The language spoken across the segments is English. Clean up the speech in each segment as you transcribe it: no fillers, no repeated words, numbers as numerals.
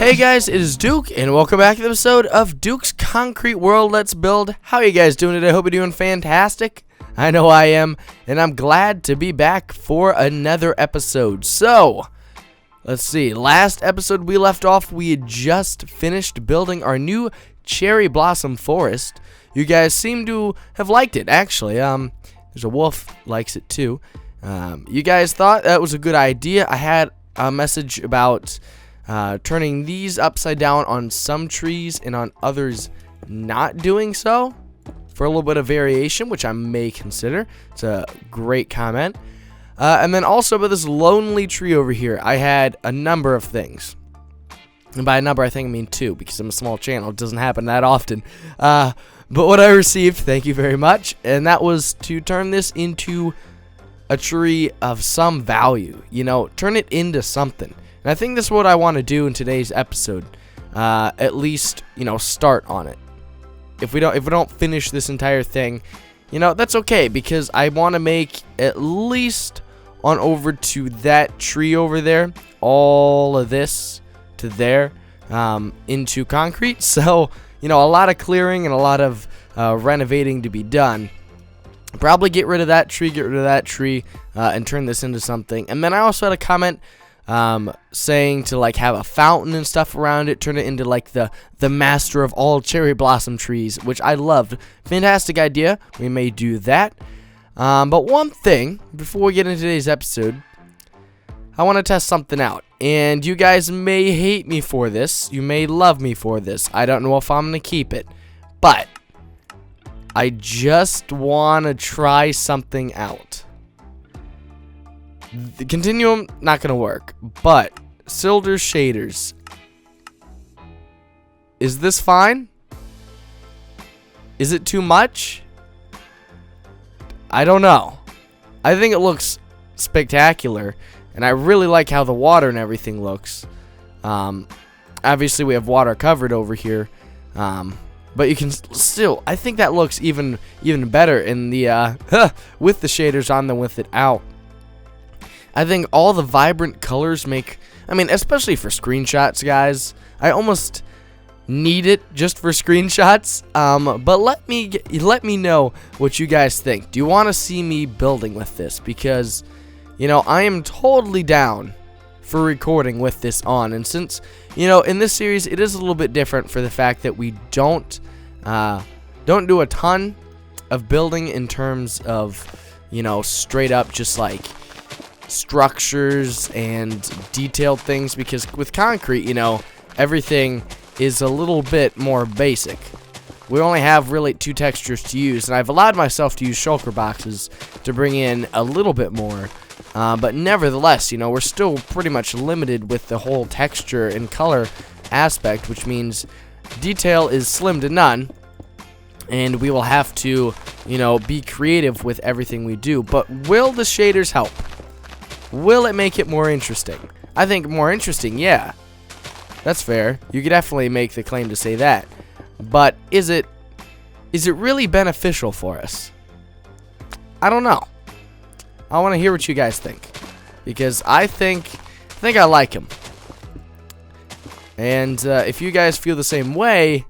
Hey guys, it is Duke, and welcome back to the episode of Duke's Concrete World Let's Build. How are you guys doing today? I hope you're doing fantastic. I know I am, and I'm glad to be back for another episode. So, let's see. Last episode we left off, we had just finished building our new cherry blossom forest. You guys seem to have liked it, actually. There's a wolf likes it too. You guys thought that was a good idea. I had a message about turning these upside down on some trees and on others not doing so for a little bit of variation, which I may consider. It's a great comment. And then also about this lonely tree over here, I had a number of things. And by a number, I think I mean two, because I'm a small channel. It doesn't happen that often. But what I received, thank you very much, and that was to turn this into a tree of some value. You know, turn it into something. And I think this is what I want to do in today's episode. At least, you know, start on it. If we don't finish this entire thing, you know, that's okay, because I want to make at least on over to that tree over there, all of this to there, into concrete. So, you know, a lot of clearing and a lot of renovating to be done. Probably get rid of that tree, and turn this into something. And then I also had a comment saying to like have a fountain and stuff around it, turn it into like the master of all cherry blossom trees, which I loved. Fantastic idea. We may do that. But one thing before we get into today's episode, I want to test something out. And you guys may hate me for this. You may love me for this. I don't know if I'm going to keep it. But I just want to try something out. The continuum, not going to work. But Silder shaders. Is this fine? Is it too much? I don't know. I think it looks spectacular. And I really like how the water and everything looks. Obviously, we have water covered over here. But you can still, I think that looks even better in the with the shaders on than with it out. I think all the vibrant colors make, I mean, especially for screenshots, guys. I almost need it just for screenshots. But let me know what you guys think. Do you want to see me building with this? Because, you know, I am totally down for recording with this on. And since, you know, in this series, it is a little bit different for the fact that we don't do a ton of building in terms of, you know, straight up just like structures and detailed things, because with concrete, you know, everything is a little bit more basic. We only have really two textures to use, and I've allowed myself to use shulker boxes to bring in a little bit more. But nevertheless, you know, we're still pretty much limited with the whole texture and color aspect, which means detail is slim to none, and we will have to, you know, be creative with everything we do. But will the shaders help? Will it make it more interesting? I think more interesting, yeah. That's fair. You could definitely make the claim to say that. But is it really beneficial for us? I don't know. I want to hear what you guys think, because I think I like him. And if you guys feel the same way,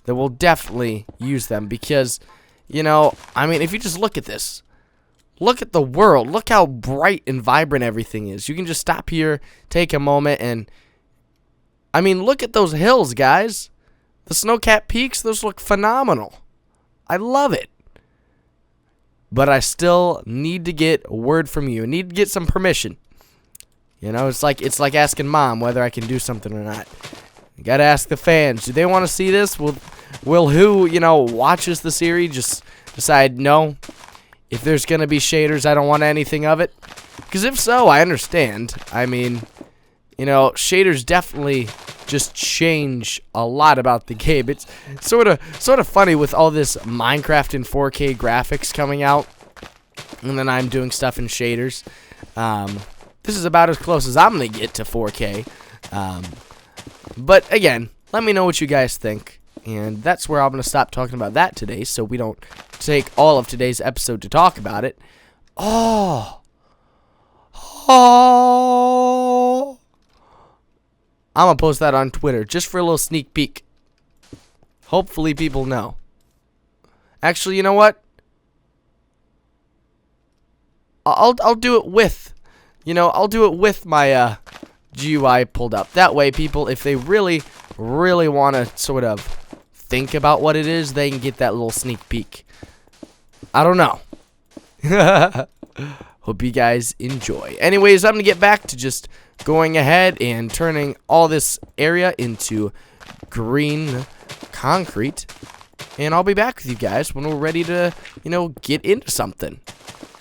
then we'll definitely use them, because, you know, I mean, if you just look at this, look at the world, look how bright and vibrant everything is. You can just stop here, take a moment, and I mean, look at those hills, guys. The snow-capped peaks, those look phenomenal. I love it. But I still need to get a word from you. I need to get some permission. You know, it's like asking mom whether I can do something or not. You gotta ask the fans. Do they want to see this? Will who, you know, watches the series just decide no? If there's gonna be shaders, I don't want anything of it. Because if so, I understand. I mean, you know, shaders definitely just change a lot about the game. It's sort of funny with all this Minecraft in 4K graphics coming out, and then I'm doing stuff in shaders. This is about as close as I'm gonna get to 4K. But again, let me know what you guys think, and that's where I'm gonna stop talking about that today, so we don't take all of today's episode to talk about it. Oh. I'm going to post that on Twitter just for a little sneak peek. Hopefully people know. Actually, you know what? I'll do it with, I'll do it with my GUI pulled up. That way, people, if they really want to sort of think about what it is, they can get that little sneak peek. I don't know. Hope you guys enjoy. Anyways, I'm going to get back to just going ahead and turning all this area into green concrete. And I'll be back with you guys when we're ready to, get into something.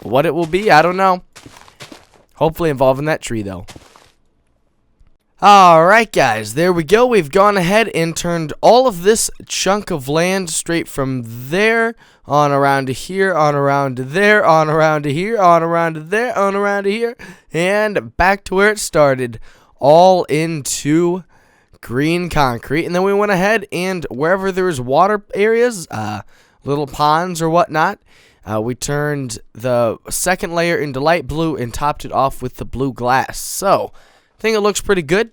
What it will be, I don't know. Hopefully involving that tree, though. Alright, guys, there we go. We've gone ahead and turned all of this chunk of land straight from there on around to here, on around to there, on around to here, on around to there, on around to here, and back to where it started, all into green concrete. And then we went ahead and wherever there was water areas, little ponds or whatnot, we turned the second layer into light blue and topped it off with the blue glass. So, I think it looks pretty good.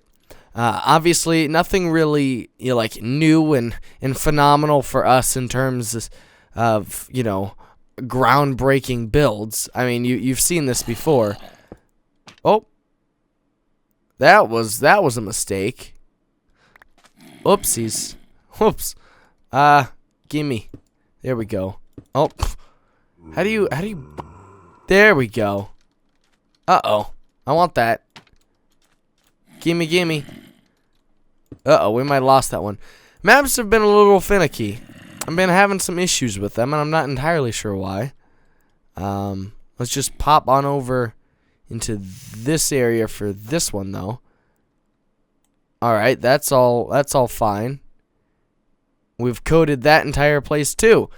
Obviously, nothing really new and phenomenal for us in terms of groundbreaking builds. I mean, you've seen this before. Oh, that was a mistake. Oopsies. Whoops. Gimme. There we go. Oh, how do you? There we go. Uh-oh. I want that. Gimme. Uh-oh, we might have lost that one. Maps have been a little finicky. I've been having some issues with them, and I'm not entirely sure why. Let's just pop on over into this area for this one, though. Alright, that's all fine. We've coded that entire place, too.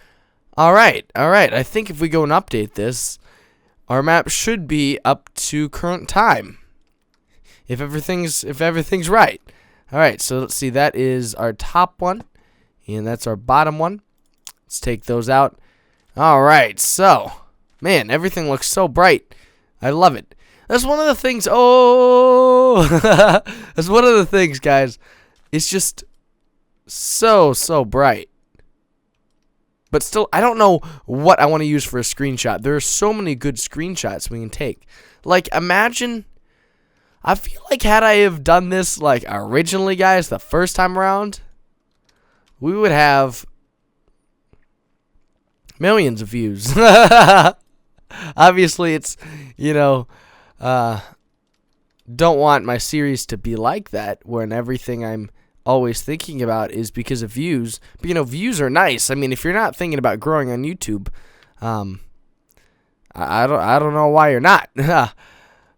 Alright. I think if we go and update this, our map should be up to current time. If everything's right. Alright, so let's see, that is our top one. And that's our bottom one. Let's take those out. Alright, so, man, everything looks so bright. I love it. That's one of the things, that's one of the things, guys. It's just so bright. But still, I don't know what I want to use for a screenshot. There are so many good screenshots we can take. Like, imagine, I feel like had I have done this, originally, guys, the first time around, we would have millions of views. Obviously, it's, don't want my series to be like that, when everything I'm always thinking about is because of views. But, views are nice. I mean, if you're not thinking about growing on YouTube, I don't know why you're not.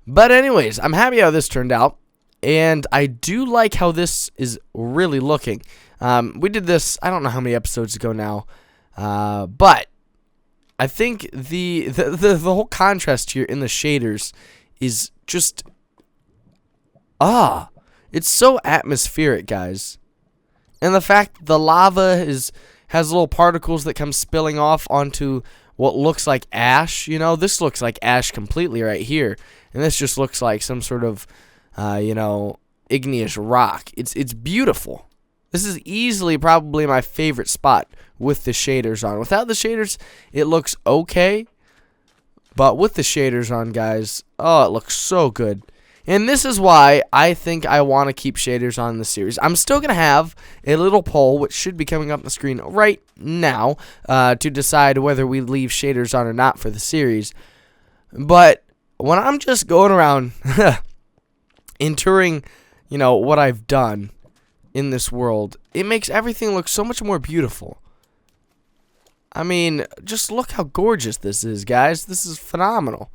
But anyways, I'm happy how this turned out, and I do like how this is really looking. We did this, I don't know how many episodes ago now, but I think the whole contrast here in the shaders is just, it's so atmospheric, guys. And the fact that the lava has little particles that come spilling off onto what looks like ash, this looks like ash completely right here. And this just looks like some sort of, igneous rock. It's beautiful. This is easily probably my favorite spot with the shaders on. Without the shaders, it looks okay. But with the shaders on, guys, it looks so good. And this is why I think I want to keep shaders on in the series. I'm still going to have a little poll, which should be coming up on the screen right now, to decide whether we leave shaders on or not for the series. But when I'm just going around and touring, what I've done in this world, it makes everything look so much more beautiful. I mean, just look how gorgeous this is, guys. This is phenomenal.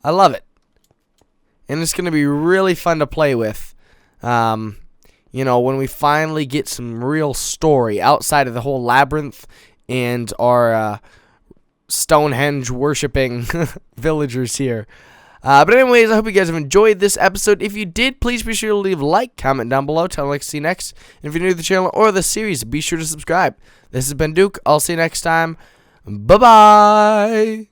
I love it. And it's going to be really fun to play with, when we finally get some real story outside of the whole labyrinth and our Stonehenge worshipping villagers here. But anyways, I hope you guys have enjoyed this episode. If you did, please be sure to leave a like, comment down below, tell me what to see next. And if you're new to the channel or the series, be sure to subscribe. This has been Duke. I'll see you next time. Bye-bye.